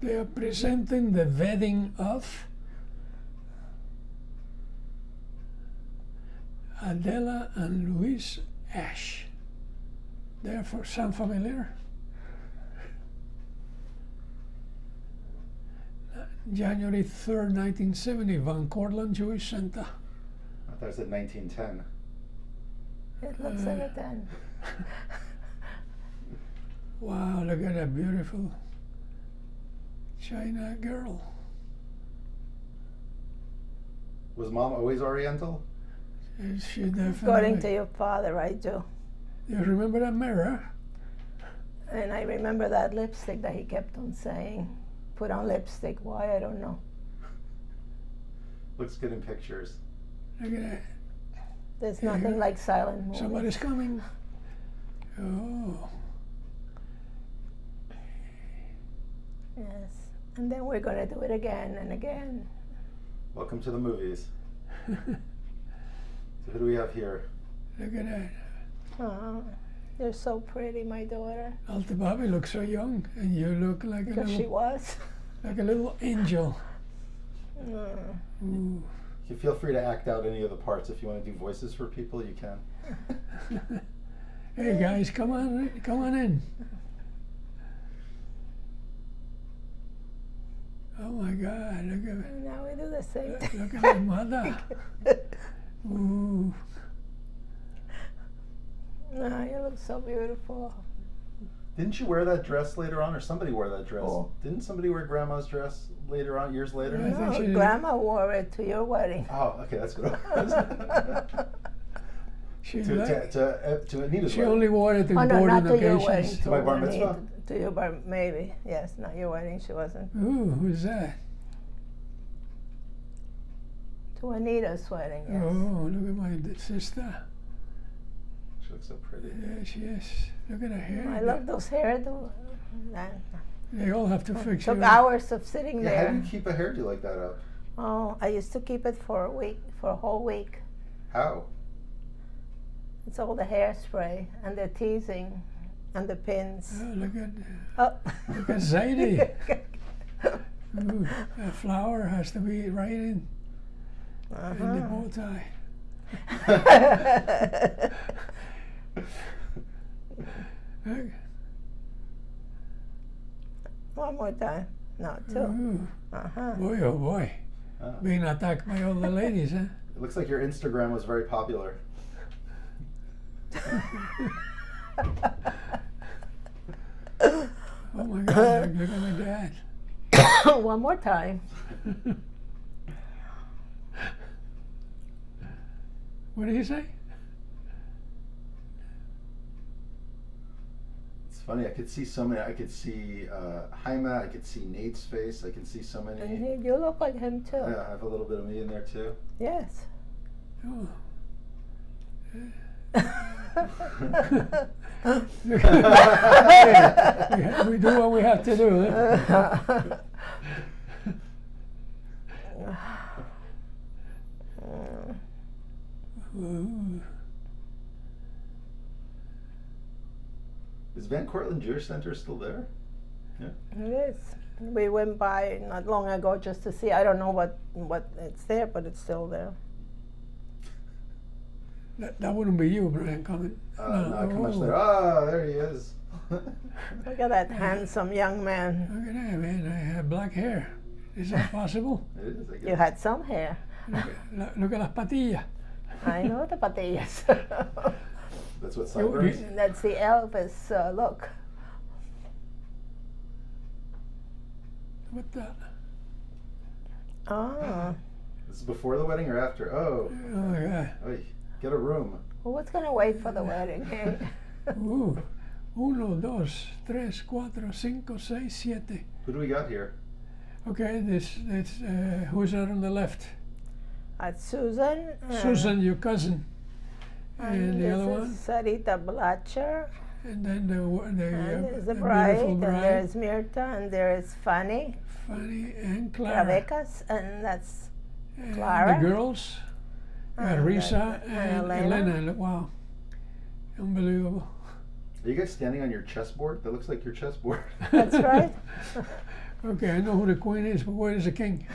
They are presenting the wedding of Adela and Luis Ash. Therefore, sound familiar? January 3rd, 1970, Van Cortlandt Jewish Center. I thought it said 1910. It looks like it then. Wow, look at that beautiful China girl. Was Mom always Oriental? She definitely. According to your father, I do. You remember that mirror? And I remember that lipstick that he kept on saying. Put on lipstick. Why? I don't know. Looks good in pictures. Look at that. There's Yeah, nothing yeah. like silent movies. Somebody's coming. Oh. Yes. And then we're going to do it again and again. Welcome to the movies. So who do we have here? Look at that. Oh, you're so pretty, my daughter. Alta Bobby looks so young, and you look like a Because she little, was. like a little angel. Mm. Ooh. You feel free to act out any of the parts. If you want to do voices for people, you can. Hey guys, come on in. Oh my God! Look at And now we do the same thing. look at my mother. Ooh. No, you look so beautiful. Didn't you wear that dress later on, or somebody wore that dress? Oh. Didn't somebody wear Grandma's dress later on, years later? I think No, she did. Grandma wore it to your wedding. Oh, okay, that's good. She, to Anita's she wedding. only wore it in Oh no, boarding not to your wedding. occasions. To my bar mitzvah? Juanita, to your bar, maybe. Yes, not your wedding. She wasn't. Ooh, who's that? To Anita's wedding. Yes. Oh, look at my sister. She looks so pretty. Yeah, she is. Look at her hair. I love those hairdo. That They all have to fix took it. hours of sitting Yeah, how do there. you keep a hairdo like that up? Oh, I used to keep it for a week, for a whole week. How? It's all the hairspray and the teasing and the pins. Oh, look at Oh. look at Zadie. Ooh, that flower has to be right in the Uh-huh. bow tie. Look. One more time. No, two. Ooh, Uh-huh. boy, oh boy. Oh. Being attacked by all the ladies, huh? It looks like your Instagram was very popular. Oh my God, look at my dad. One more time. What did he say? It's funny, I could see so many. I could see Jaime, I could see Nate's face, I can see so many. And you look like him too. Yeah, I have a little bit of me in there too. Yes. Oh. we do what we have to do. Huh? Ooh. Is Van Cortlandt Jewish Center still there? It is. We went by not long ago just to see. I don't know what it's there, but it's still there. That wouldn't be you, Brian, coming. Not much there. Ah, there he is. Look at that handsome young man. Look at that, man. I have black hair. Is that possible? It is, I guess. You had some hair. Look at las patillas. I know the patillas. That's what sideburns. That's the Elvis look. What the? Oh. This is before the wedding or after? Oh, Oh my God. oy, get a room. Well, what's going to wait for the wedding? Eh? Ooh. 1, 2, 3, 4, 5, 6, 7. Who do we got here? Okay, who's that on the left? That's Susan. Susan, your cousin. And the this other is one? Sarita Blacher. And then And there's the the bride. beautiful And bride, there's Mirta. And there's Fanny Fanny and Clara. Ravecas. And that's And Clara. the girls, And Risa and and Elena. Elena. Wow, unbelievable. Are you guys standing on your chessboard? That looks like your chessboard. That's right. Okay, I know who the queen is, but where is the king?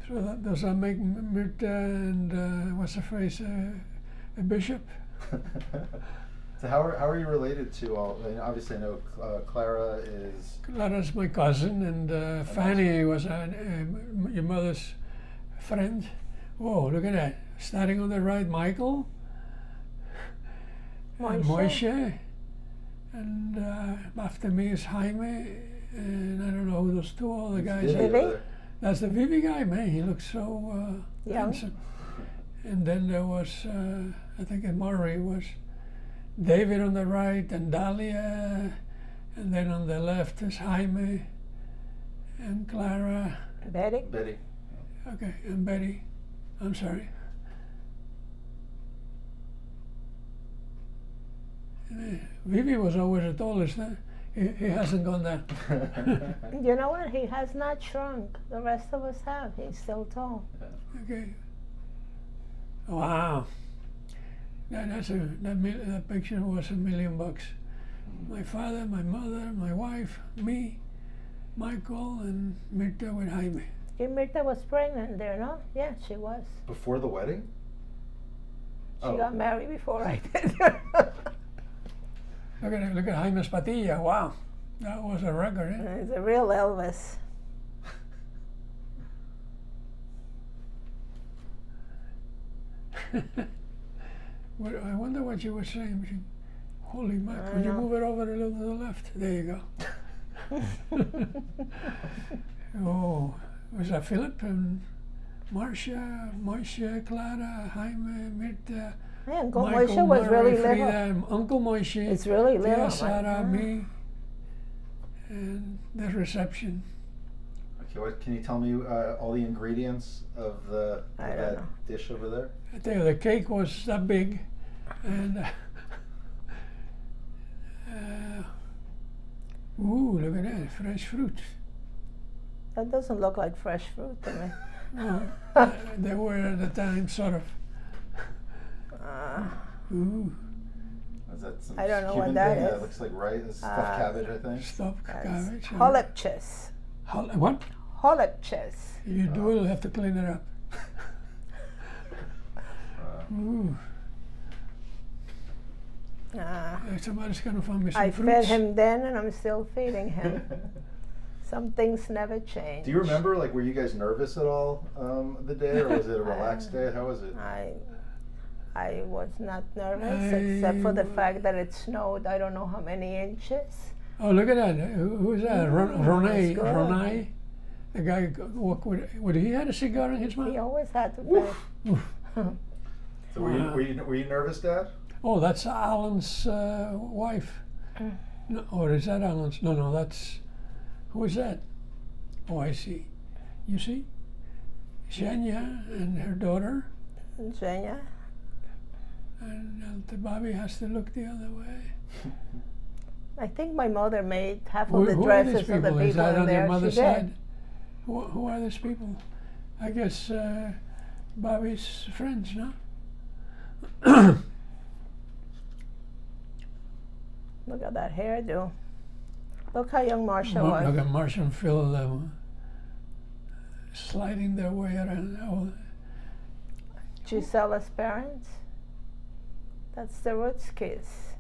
So does that make Mirta and what's the phrase, a bishop? So how are you related to all? I mean, obviously, I know Clara is. Clara's my cousin, and Fanny was your mother's friend. Whoa, look at that. Starting on the right, Michael. Moishe. And after me is Jaime. And I don't know who those two other guys are. Vivi? That's the Vivi guy, man. He looks so handsome. And then there was, I think Murray was David on the right, and Dahlia. And then on the left is Jaime and Clara. Betty? Betty. Okay, and Betty. I'm sorry. Vivi was always the tallest. Huh? He hasn't gone down. You know what? He has not shrunk. The rest of us have. He's still tall. Okay. Wow. That picture was $1 million. My father, my mother, my wife, me, Michael, and Mirta with Jaime. Mirta was pregnant there, no? Yeah, she was. Before the wedding? She got married before I did. Look at Jaime's patilla. Wow, that was a record. Eh? He's a real Elvis. I wonder what you were saying. Holy mac! Could you move it over a little to the left? There you go. Oh, was that Philip and Marcia, Moishe, Clara, Jaime, Mirta? Yeah, Uncle Michael, Moishe was Murray, really little. Frida, Uncle Moishe. It's really little. Tia, Sarah, me, and the reception. Okay, what can you tell me? All the ingredients of that dish over there. I tell you, the cake was that big, and ooh, look at that, fresh fruit. That doesn't look like fresh fruit to me. No, they were at the time, sort of. Ooh. Is that some I don't know Cuban what that thing? is. That looks like rice, stuffed cabbage, I think. Stuffed cabbage. Holipchis. What? Holipchis. You will have to clean it up. Ooh. Somebody's gonna find me some I fruits. fed him then, and I'm still feeding him. Some things never change. Do you remember, like, were you guys nervous at all the day, or was it a relaxed day? How was it? I was not nervous, except for the fact that it snowed. I don't know how many inches. Oh, look at that! Who's that? Ronay. that's good. Ronay. The guy walked with. He had a cigar in his mouth. He always had to finish. So were you nervous, Dad? Oh, that's Alan's wife. No, or is that Alan's? No, that's. Who is that? Oh, I see. You see? Shania and her daughter. Zhenya. And Bobby has to look the other way. I think my mother made half Who of the are these dresses of the people? Is people that in on your there. mother's She did. side? Who are these people? I guess Bobby's friends, no? Look at that hairdo. Look how young Marcia was. Look at Marcia and Phil sliding their way around. Oh, Gisella's parents. That's the Roots kids.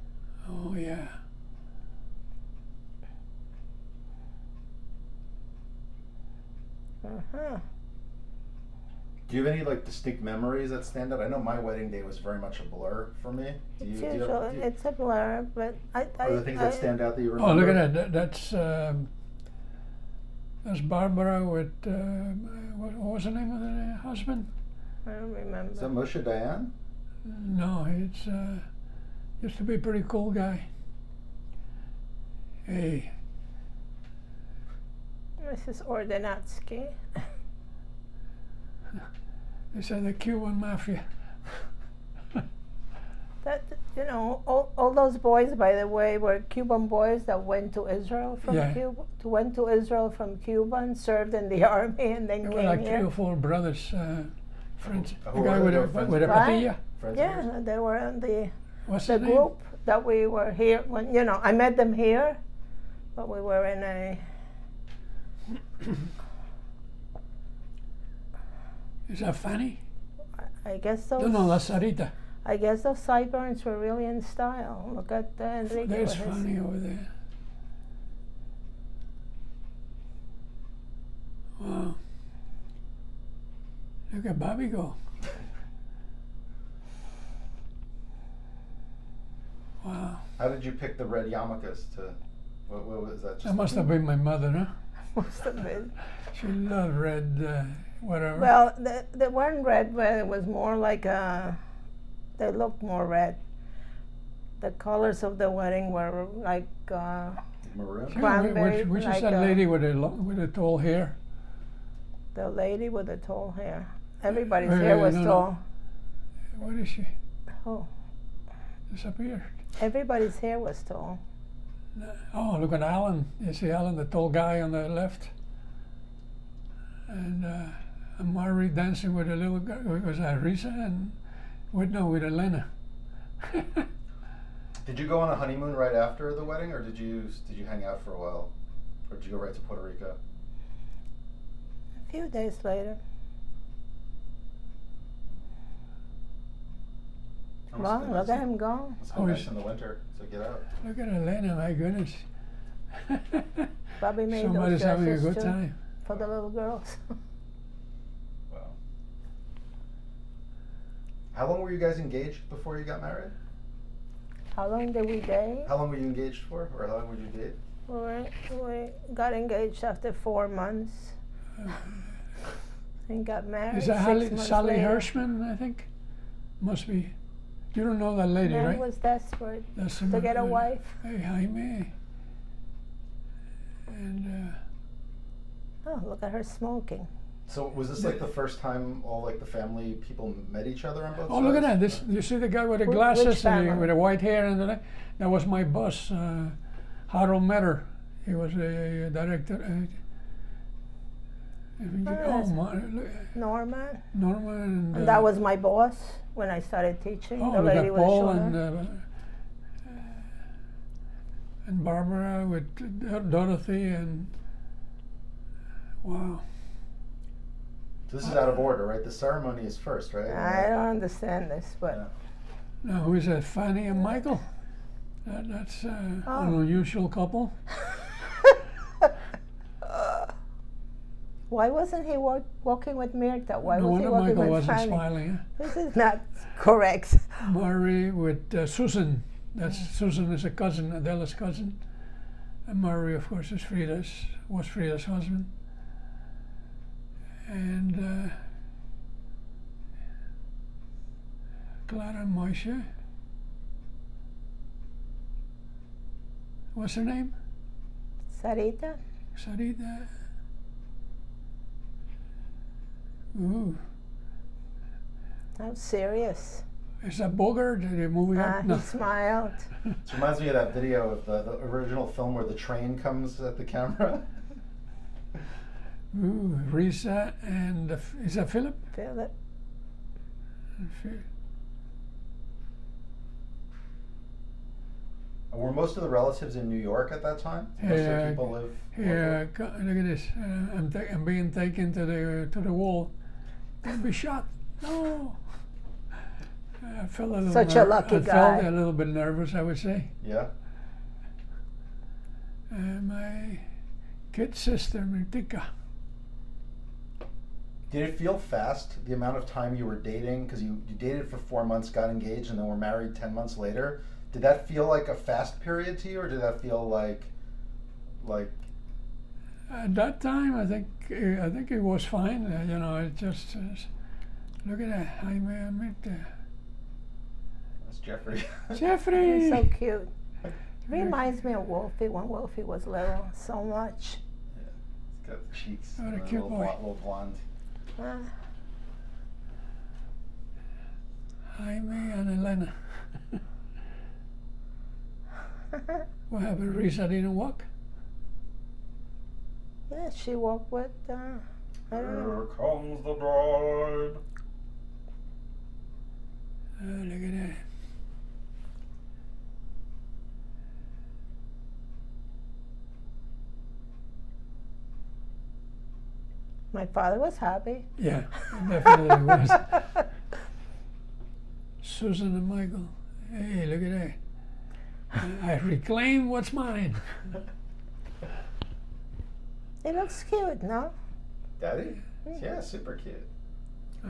oh yeah. Uh-huh. Do you have any like distinct memories that stand out? I know my wedding day was very much a blur for me. It's a blur, but are there things that stand out that you remember? Oh, look at that! That's Barbara with what was the name of the husband? I don't remember. Is that Moshe Dayan? No, it's used to be a pretty cool guy. Hey, Mrs. Ordenatsky. they said the Cuban mafia. That, you know, all those boys, by the way, were Cuban boys that went to Israel from Cuba. Went to Israel from Cuba and served in the army, and then They came were like here. 3 or 4 brothers, friends. Oh, The guy with a friends? patilla. Friends of yours? Yeah, they were on the What's The the name? group that we were here when, you know, I met them here, but we were in a. Is that Fanny? I guess those. No, that's Sarita. I guess those sideburns were really in style. Look at Enrique. There's with his- Fanny over there. Wow. Look at Bobby go. Wow. How did you pick the red yarmulkes to? What was that? Just That must have been my mother, huh? Must have been. She loved red, whatever. Well, they weren't red, but it was more like they looked more red. The colors of the wedding were like maroon. Sure, cranberry, which is like, that lady with the tall hair? the lady with the tall hair. Everybody's Wait, hair wait, was no, no. tall. What is she? Oh, Disappeared. everybody's hair was tall. Oh, look at Alan. You see Alan, the tall guy on the left? And Mari dancing with a little girl. Was that Risa? And with Elena. Did you go on a honeymoon right after the wedding, or did you hang out for a while, or did you go right to Puerto Rico? A few days later. That must Well, have been look nice. at him go. It's Oh, nice is- in the winter, so get out. Look at Elena, my goodness. Bobby made Somebody's those having a dresses good too time. for the little girls. Wow. How long were you guys engaged before you got married? How long did we date? How long were you engaged for, or how long would you date? We got engaged after 4 months and got married. Is that 6 months Sally later. Hirschman, I think? Must be. You don't know that lady, Man right? was desperate That's to get a wife. Hey, Jaime. And Oh, look at her smoking. So was this like the first time all like the family people met each other on both oh, sides? look at that! This you see the guy with the Which glasses and family? with the white hair and that was my boss, Harold Metter. He was a director. that's Look, Norma. Norma and, And that was my boss when I started teaching. oh, the look lady at with the Paul short and hair. and Barbara with Dorothy and wow. So this is out of order, right? The ceremony is first, right? I don't understand this, but Yeah. Now who is that? Fanny and Michael. That's an Oh. unusual couple. why wasn't he walking with Mirta? Why No was he wonder walking Michael with wasn't Fanny? smiling. This is not correct. Huh? Murray with Susan. That's Susan is a cousin, Adela's cousin. And Murray, of course, was Frida's husband. And Clara and Moshe. What's her name? Sarita? Sarita. Ooh, How serious. is that Bogart? Did he moving up? He smiled. This reminds me of that video of the original film where the train comes at the camera. Ooh, Risa and is that Philip? Philip. Were most of the relatives in New York at that time? Most of the people live. Here, look at this. I'm being taken to the wall. Don't be shot. No. I felt a little. Such a lucky I guy. felt a little bit nervous, I would say. Yeah. My kid sister, Mirtika. Did it feel fast, the amount of time you were dating? Because you dated for 4 months, got engaged, and then were married 10 months later. Did that feel like a fast period to you, or did that feel like At that time, I think it was fine. You know, it just look at that. Jaime and Mirta. that's Jeffrey? Jeffrey. He's so cute. Reminds me of Wolfie when Wolfie was little so much. He's got the cheeks. What a and cute little, boy. little blonde. Ah, Jaime and Elena. What happened? Risa didn't walk? yeah, she walked with, I don't know. Here comes the bride. Look at that. My father was happy. Yeah, definitely was. Susan and Michael, hey, look at that. I reclaim what's mine. It looks cute, no? Daddy? Yeah, super cute.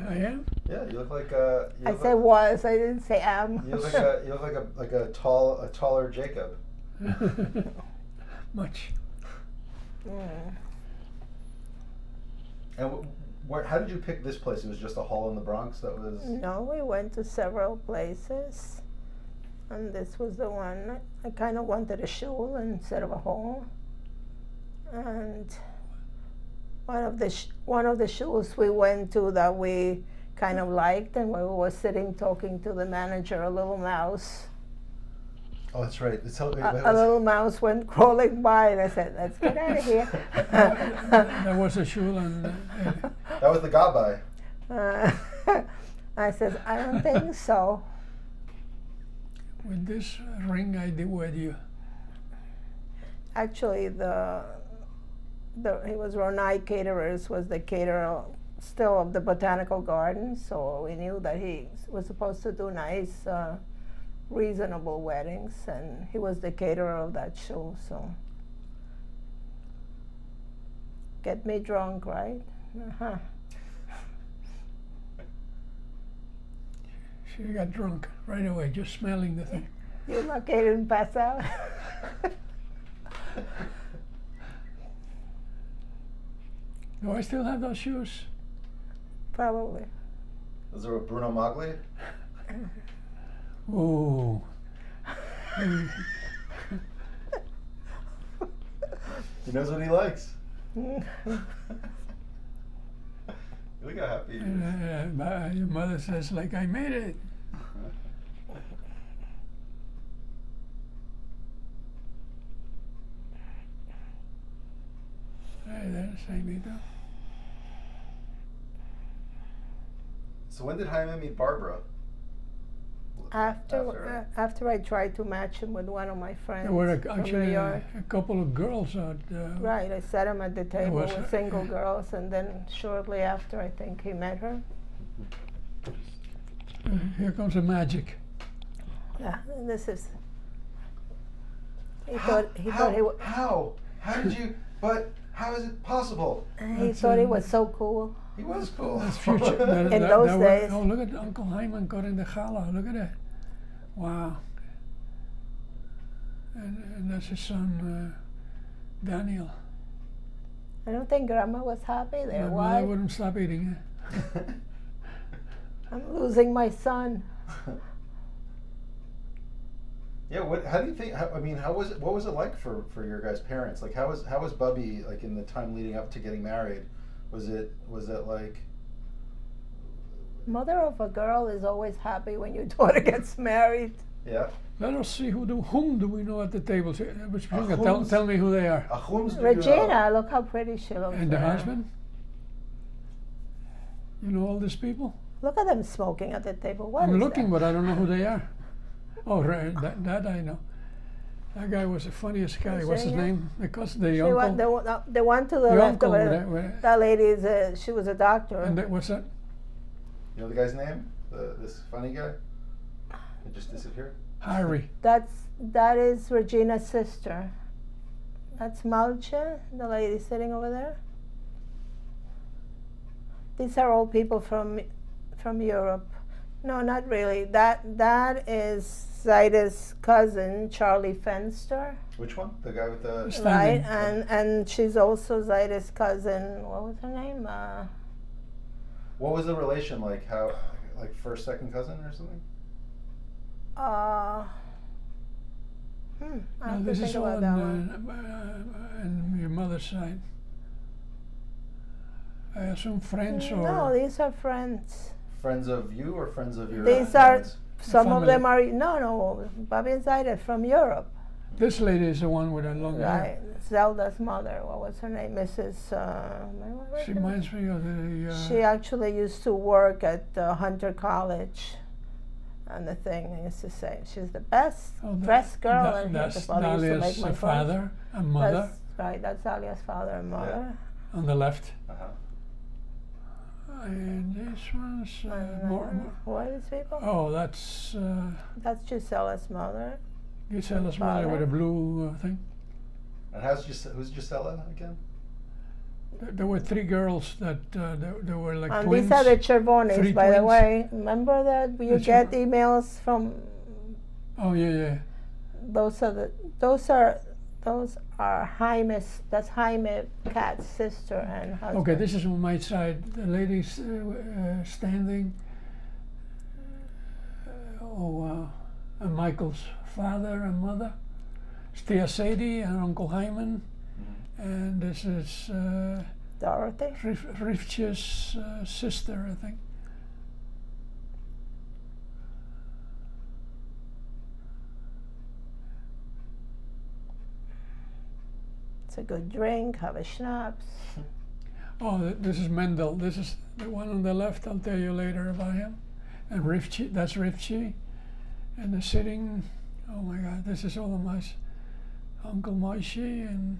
I am? Yeah, you look like I said was, I didn't say am. You look like a taller Jacob. Much. And how did you pick this place? It was just a hall in the Bronx that was. No, we went to several places, and this was the one. I kind of wanted a shul instead of a hall, and one of the shuls we went to that we kind of liked, and we were sitting talking to the manager, a little mouse. Oh, that's right. A little mouse went crawling by, and I said, "Let's get out of here." There was a shul and. That was the gabbai. I said, "I don't think so." With this ring, I did wed you. Actually, he was Ronai Caterers, was the caterer still of the botanical garden, so we knew that he was supposed to do nice, reasonable weddings, and he was the caterer of that show, so. Get me drunk, right? Uh-huh. She got drunk right away, just smelling the thing. You lucky I didn't pass out. Do I still have those shoes? Probably. Was there a Bruno Magli? Ooh. He knows what he likes. Look how happy he is. Your mother says, like, I made it. Hey, there's Amita. So when did Jaime meet Barbara? After I tried to match him with one of my friends. There were from actually New York. a couple of girls out. Right, I sat him at the table was- with single girls, and then shortly after, I think he met her. Here comes the magic. Yeah, and this is. He How thought did you? But how is it possible? he thought he was so cool. He was cool. That's future. In those days. Oh, look at Uncle Hyman got in the challah. Look at that. Wow. And that's his son, Daniel. I don't think Grandma was happy there. My Why? mother wouldn't stop eating it. I'm losing my son. Yeah. How do you think? How was it? What was it like for your guys' parents? Like, how was Bubbie like in the time leading up to getting married? Was it like? Mother of a girl is always happy when your daughter gets married. Yeah. Let us see whom do we know at the table. Puchunga, Achums. tell me who they are. Achums do you Regina, know? look how pretty she looks. And the there. husband? You know all these people? Look at them smoking at the table. What I'm is looking, that? but I don't know who they are. Oh, right, that I know. That guy was the funniest guy. What's his Virginia? name? Because the The uncle. one to the The left uncle. of her, that lady is she was a doctor. And what's that? You know the guy's name? This funny guy? It just disappeared? Harry. That is Regina's sister. That's Malcha, the lady sitting over there. These are all people from Europe. No, not really. That is Zaida's cousin, Charlie Fenster. Which one? The guy with the. Standing. Right, and she's also Zaida's cousin. What was her name? What was the relation like? How, like first, second cousin or something? I No, have to this think is about on that one. your mother's side. I assume friends or. No, these are friends. Friends of you or friends of your? These are parents? some of Family. them are no. Bubbie and Zaida from Europe. This lady is the one with the long Right, hair. Zelda's mother. What was her name? Mrs. She reminds me of the. She actually used to work at Hunter College. And the thing I used to say, she's the best dressed girl. And that's the father used to make Dahlia's my phone. father and mother That's right. That's Dahlia's father and mother. on the left. Uh-huh. And this one's more. Who are these people? Oh, that's That's Gisella's mother. Gisella's mother with a blue thing. And who's Gisela again? There were three girls that they were like And twins. these are the Chervonis, Three by the twins. way. Remember that you The get emails from. Oh yeah. Those are Jaime's. That's Jaime Cat's sister and husband. Okay, this is on my side. The ladies standing. And Michael's father and mother. Tia Sadie and Uncle Hyman. And this is Dorothy. Rivtje's sister, I think. It's a good drink. Have a schnapps. Oh, this is Mendel. This is the one on the left. I'll tell you later about him. And Rivtje, that's Rivtje. And the sitting, oh my God, this is all of my Uncle Moishi and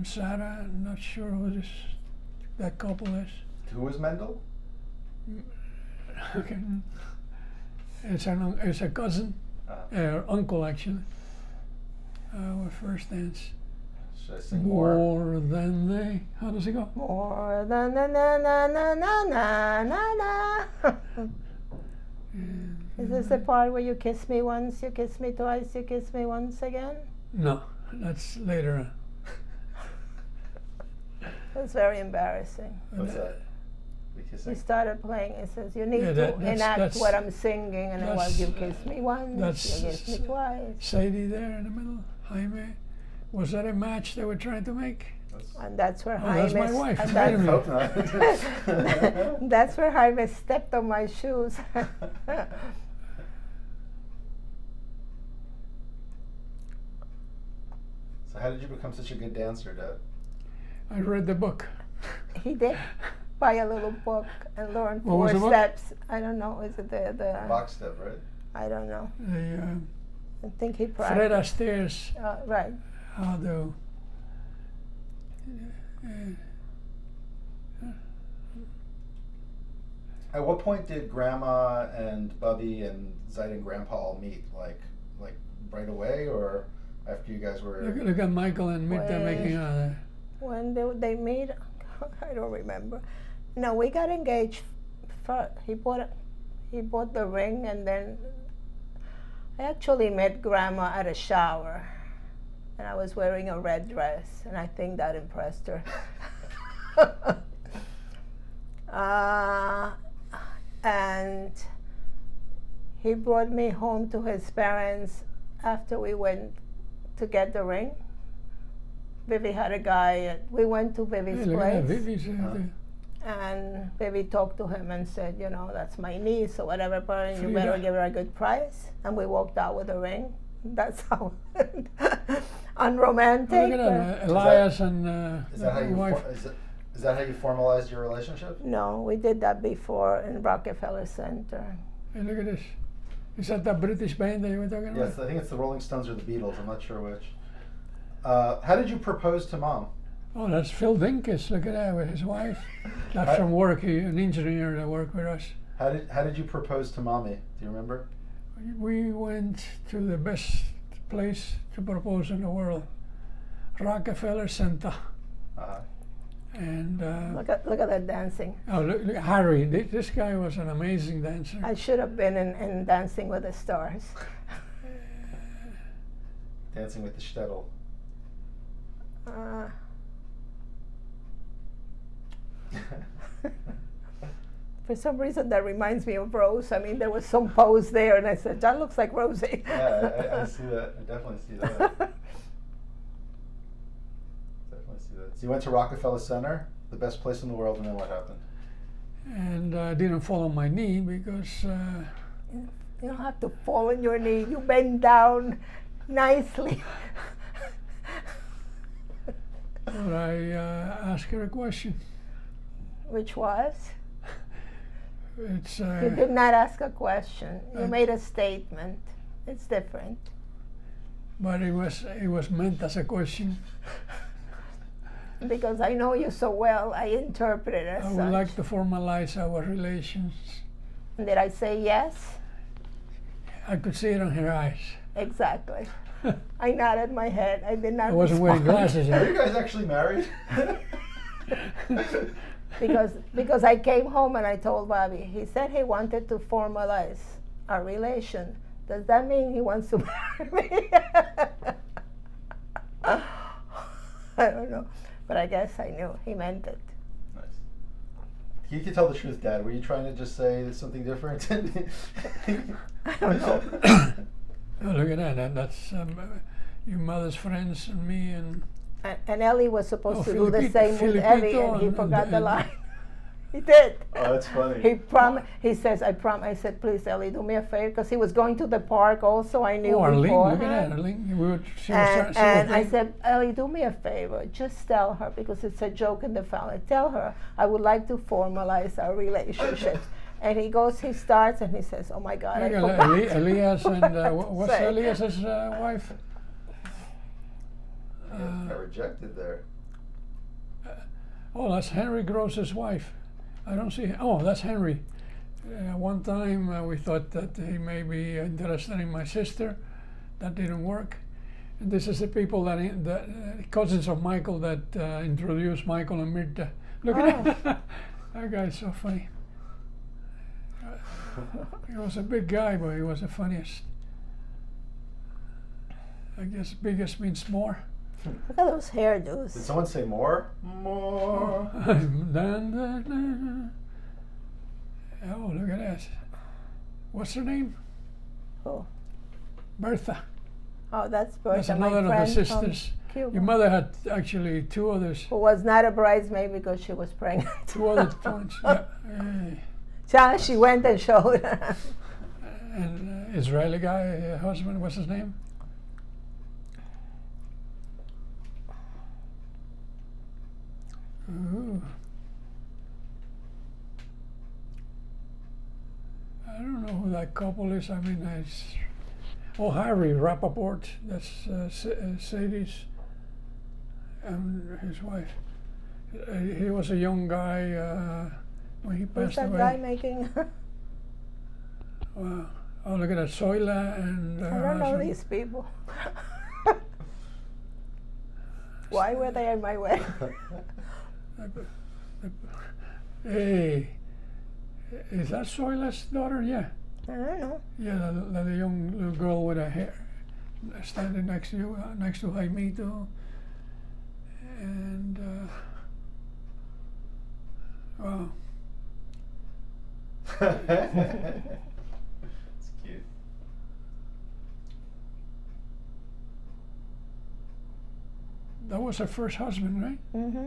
Sarah. I'm not sure who that couple is. Who was Mendel? Okay. It's a cousin, uncle actually. Our first dance. Should I sing more? More than they. How does it go? More than na na na na na na na na. Is this the part where you kiss me once, you kiss me twice, you kiss me once again? No, that's later. It's very embarrassing. What's that? The kissing? He started playing. It says you need Yeah, to that's enact what I'm singing, and it was you that's, kiss me once, that's you kiss me twice, Sadie there in the middle. Jaime. Was that a match they were trying to make? and that's where Oh, Jaime. that's my wife. and Wait a I minute. hope not. that's where Jaime stepped on my shoes. So how did you become such a good dancer, Dad? I read the book. He did buy a little book and learn What was four the book? steps. I don't know. Is it the Box step, right? I don't know. The I think he Fred practiced. Astaire's Right. how to. At what point did Grandma and Bubbie and Zaid and Grandpa all meet? Like right away, or after you guys were? Look at Michael and Mita Well, making out there. When they meet, I don't remember. No, we got engaged. He bought the ring, and then I actually met Grandma at a shower, and I was wearing a red dress, and I think that impressed her. And he brought me home to his parents after we went to get the ring. Vivi had a guy. We went to Vivi's Hey, look at that. place. Vivi's there. And Vivi talked to him and said, you know, that's my niece or whatever, but you Frida. better give her a good price. And we walked out with a ring. That's how unromantic. Oh, look at that. Elias and Is that how you? wife. Is that how you formalized your relationship? No, we did that before in Rockefeller Center. Hey, look at this. Is that that British band that you were talking about? Yes, I think it's the Rolling Stones or the Beatles. I'm not sure which. How did you propose to Mom? Oh, that's Phil Dinkus. Look at that with his wife. That's from work. He, an engineer that worked with us. How did you propose to Mommy? Do you remember? We went to the best place to propose in the world, Rockefeller Center. Uh-huh. And Look at that dancing. oh, look, Harry. This guy was an amazing dancer. I should have been in Dancing with the Stars. Dancing with the shtetl. For some reason, that reminds me of Rose. I mean, there was some pose there, and I said, that looks like Rosie. Yeah, I see that. I definitely see that. Definitely see that. So you went to Rockefeller Center, the best place in the world, and then what happened? And I didn't fall on my knee because You don't have to fall on your knee. You bend down nicely. but I asked her a question. Which was? It's You did not ask a question. You made a statement. It's different. but it was meant as a question. because I know you so well, I interpret it as I would such. like to formalize our relations. Did I say yes? I could see it on her eyes. Exactly. I nodded my head. I did not I wasn't wearing respond. glasses Are yet. you guys actually married? because I came home and I told Bobby. He said he wanted to formalize our relation. Does that mean he wants to marry me? I don't know, but I guess I knew he meant it. Nice. You can tell the truth, Dad. Were you trying to just say something different? I don't know. Oh, look at that. That's your mother's friends and me and. And Ellie was supposed to do the Filipito- same with Evie, Filipito and he and- forgot the and- line. He did. Oh, that's funny. He says, I said, please, Ellie, do me a favor, because he was going to the park also. I knew Oh, Arlene, look at beforehand. that. Arlene, she was And I said, Ellie, do me a favor. Just tell her, because it's a joke in the family. Tell her I would like to formalize our relationship. And he starts, and he says, oh my God, I forgot. Elias and what's Say. Elias's wife? I rejected there. Oh, that's Henry Gross's wife. I don't see. Oh, that's Henry. One time we thought that he may be interested in my sister. That didn't work. And this is the people that cousins of Michael that introduced Michael and Mirta. Look at that. That guy's so funny. He was a big guy, but he was the funniest. I guess biggest means more. Look at those hairdos. Did someone say more? More. Oh, look at that. What's her name? Oh, Bertha. that's Bertha, That's my another of the friend from sisters. Cuba, Your mother had actually two others. who was not a bridesmaid because she was pregnant. Two other twins. Yeah. She went and showed her. And Israeli guy, husband, what's his name? Ooh. I don't know who that couple is. I mean, Harry Rappaport. That's Sadie's and his wife. He was a young guy when he Who's passed that away. guy making? Wow. Oh, look at that, Zoila and I don't know these people. Why were they in my way? Hey, is that Zoila's daughter? Yeah. I don't know. Yeah, the young little girl with her hair standing next to you, next to Jaimito. And, wow. It's cute. That was her first husband, right? Mm-hmm.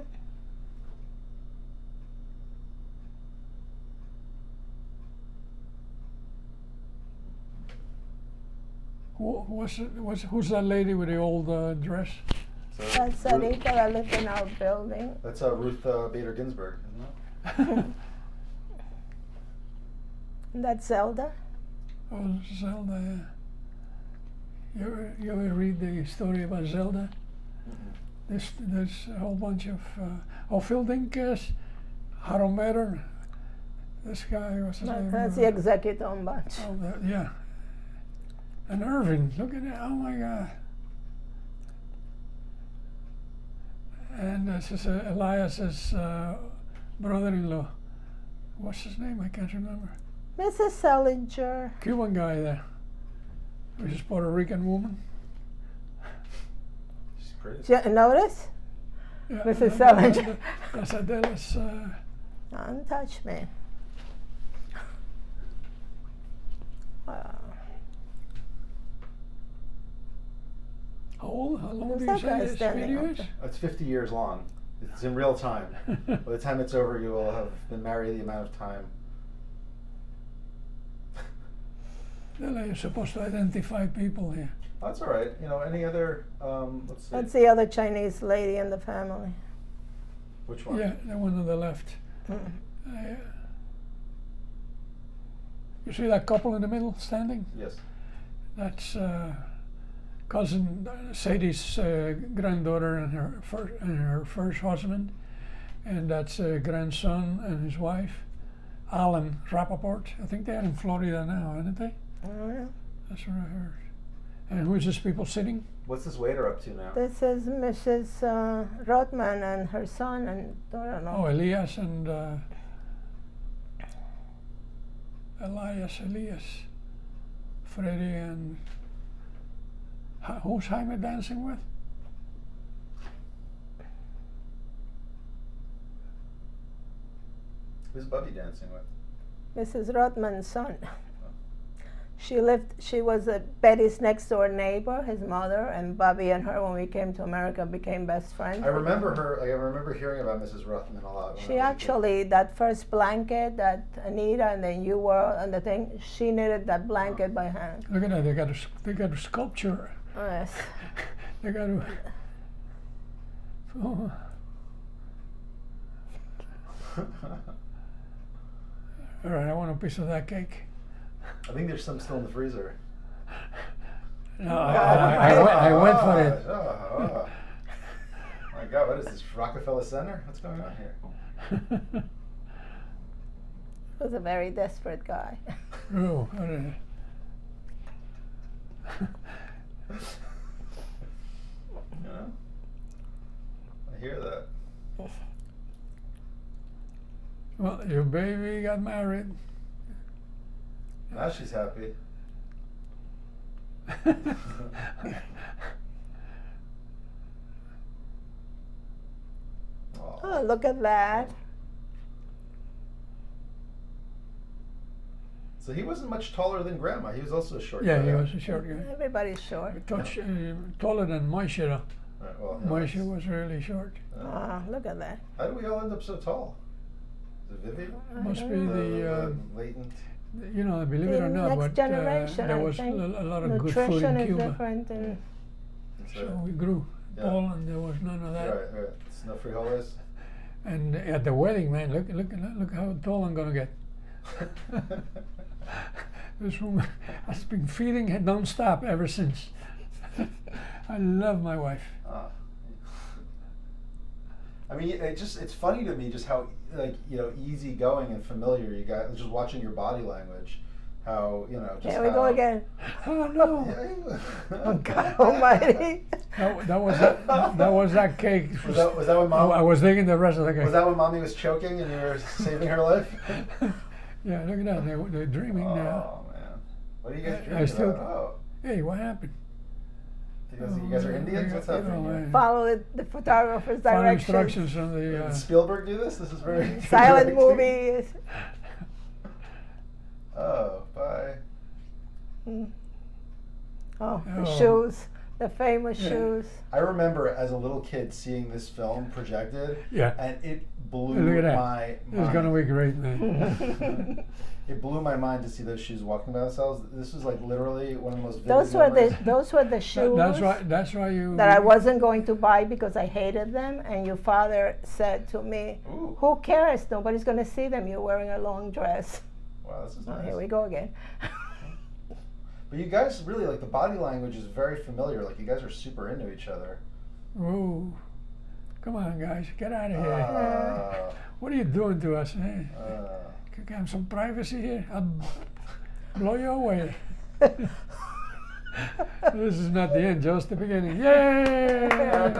Who's that lady with the old dress? So That's Anita that lived in our building. That's Ruth Bader Ginsburg, isn't it? That's Zelda. Oh, Zelda, yeah. You ever read the story about Zelda? There's a whole bunch of Phil Dinkus, Harometer, this guy, what's his name? That's the executive bunch. Oh, yeah. And Irving, look at that, oh my God. And this is Elias's brother-in-law. What's his name? I can't remember. Mrs. Selinger. Cuban guy there. Which is Puerto Rican woman. She's pretty. Notice? Yeah, Mrs. Selinger. That's Adela's. Don't touch me. How long Who's do you that say guy this standing video up is? there? It's 50 years long. It's in real time. By the time it's over, you will have been married the amount of time. Adela, you're supposed to identify people here. That's all right. You know, any other? Let's see. That's the other Chinese lady in the family. Which one? Yeah, the one on the left. You see that couple in the middle standing? Yes. That's cousin Sadie's granddaughter and her first husband, and that's a grandson and his wife, Alan Rappaport. I think they're in Florida now, aren't they? Oh, yeah. That's what I heard. And who's this people sitting? What's this waiter up to now? This is Mrs. Rothman and her son, and I don't know. Oh, Elias and Elias, Freddie and who's Jaime dancing with? Who's Bubbie dancing with? Mrs. Rothman's son. She was Betty's next door neighbor, his mother, and Bubbie and her, when we came to America, became best friends. I remember her. Like, I remember hearing about Mrs. Rothman a lot. She actually, that first blanket that Anita and then you were on the thing, she knitted that blanket by hand. Look at that! They got a sculpture. Oh, yes. They got a. Oh. All right, I want a piece of that cake. I think there's some still in the freezer. No, I went for it. Oh. My God, what is this, Rockefeller Center? What's going on here? He was a very desperate guy. Oh, Yeah, I hear that. well, your baby got married. Now she's happy. Oh, look at that. So he wasn't much taller than Grandma. He was also a short guy. Yeah, he was a short guy. Everybody's short. Taller than Moishe. Right, well, yeah, Moishe was really short. Look at that. How do we all end up so tall? Is it Vivi? Must be The latent. you know, believe it or The not, next but generation, there I was a think. lot of good food Nutrition in is Cuba. different, and So we grew tall, and there was none of that. Right. It's no frijoles. And at the wedding, man, look how tall I'm gonna get. This woman has been feeding her non-stop ever since. I love my wife. I mean, it's funny to me just how, like, easygoing and familiar you got, just watching your body language. How, just there we go again. Oh no! Oh God Almighty! That was that cake. Was that when Mom? I was thinking the rest of the cake. Was that when Mommy was choking and you were saving her life? Yeah, look at that. They're dreaming now. Oh man, what are you guys dreaming about? Oh, Hey, what happened? you guys are Indians. What's happening here? Follow the photographer's Follow directions. instructions from the. Did Spielberg do this? This is very Silent directing. movies. Oh, bye. Oh, the Oh. shoes, the famous shoes. I remember as a little kid seeing this film projected, Yeah. and it blew Look at that. my mind. It's gonna be great, man. It blew my mind to see those shoes walking by themselves. This was like literally one of the most vivid Those were memories. the shoes That's why you. that I wasn't going to buy because I hated them. And your father said to me, Ooh. "Who cares? Nobody's going to see them. You're wearing a long dress." Wow, this is Oh, nice. here we go again. But you guys really, like, the body language is very familiar. Like, you guys are super into each other. Ooh. Come on, guys, get out of here. What are you doing to us, man? Can I have some privacy here? I'll blow you away. This is not the end, just the beginning. Yay!